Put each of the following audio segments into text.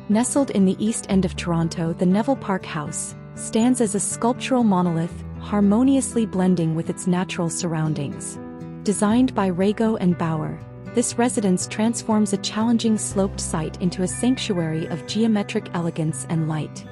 Nestled in the East End of Toronto, the Neville Park House stands as a sculptural monolith, harmoniously blending with its natural surroundings. Designed by Reigo and Bauer, this residence transforms a challenging sloped site into a sanctuary of geometric elegance and light.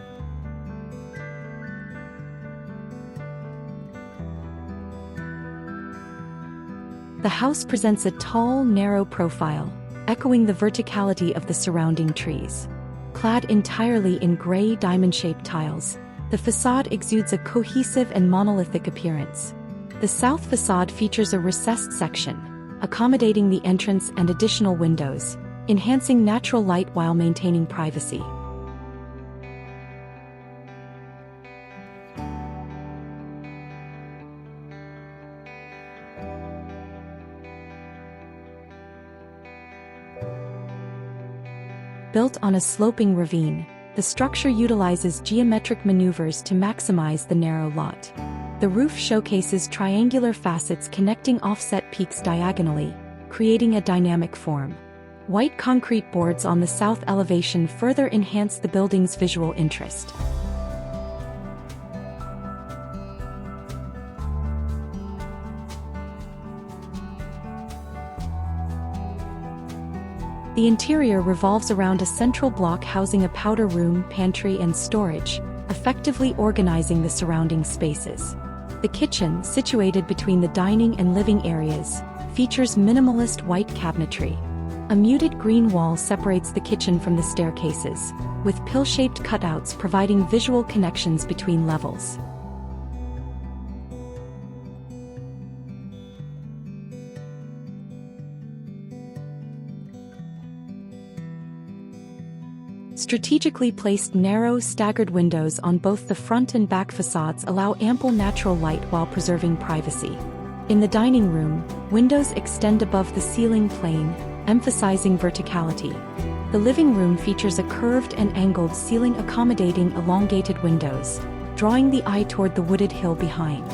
The house presents a tall, narrow profile, echoing the verticality of the surrounding trees. Clad entirely in gray diamond-shaped tiles, the façade exudes a cohesive and monolithic appearance. The south façade features a recessed section, accommodating the entrance and additional windows, enhancing natural light while maintaining privacy. Built on a sloping ravine, the structure utilizes geometric maneuvers to maximize the narrow lot. The roof showcases triangular facets connecting offset peaks diagonally, creating a dynamic form. White concrete boards on the south elevation further enhance the building's visual interest. The interior revolves around a central block housing a powder room, pantry, and storage, effectively organizing the surrounding spaces. The kitchen, situated between the dining and living areas, features minimalist white cabinetry. A muted green wall separates the kitchen from the staircases, with pill-shaped cutouts providing visual connections between levels. Strategically placed narrow, staggered windows on both the front and back facades allow ample natural light while preserving privacy. In the dining room, windows extend above the ceiling plane, emphasizing verticality. The living room features a curved and angled ceiling accommodating elongated windows, drawing the eye toward the wooded hill behind.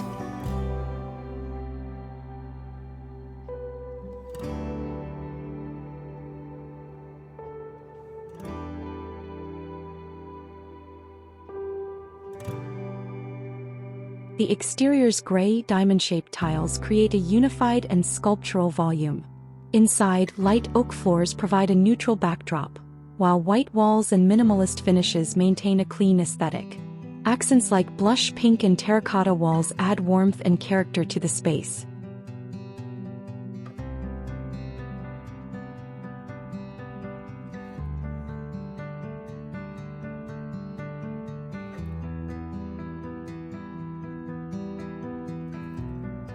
The exterior's gray, diamond-shaped tiles create a unified and sculptural volume. Inside, light oak floors provide a neutral backdrop, while white walls and minimalist finishes maintain a clean aesthetic. Accents like blush pink and terracotta walls add warmth and character to the space.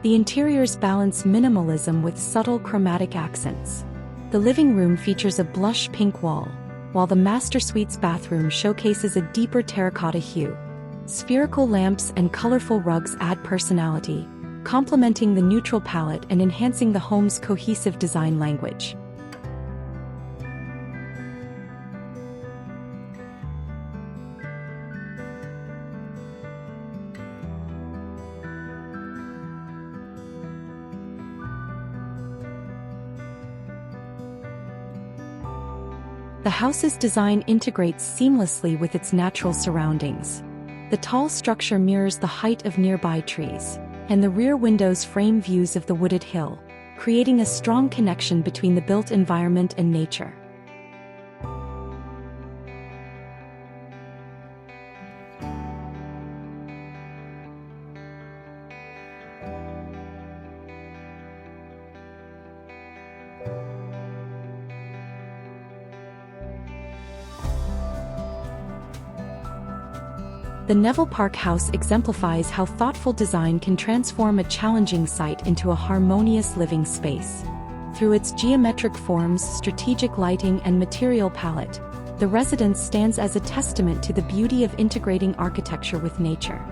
The interiors balance minimalism with subtle chromatic accents. The living room features a blush pink wall, while the master suite's bathroom showcases a deeper terracotta hue. Spherical lamps and colorful rugs add personality, complementing the neutral palette and enhancing the home's cohesive design language. The house's design integrates seamlessly with its natural surroundings. The tall structure mirrors the height of nearby trees, and the rear windows frame views of the wooded hill, creating a strong connection between the built environment and nature. The Neville Park House exemplifies how thoughtful design can transform a challenging site into a harmonious living space. Through its geometric forms, strategic lighting, and material palette, the residence stands as a testament to the beauty of integrating architecture with nature.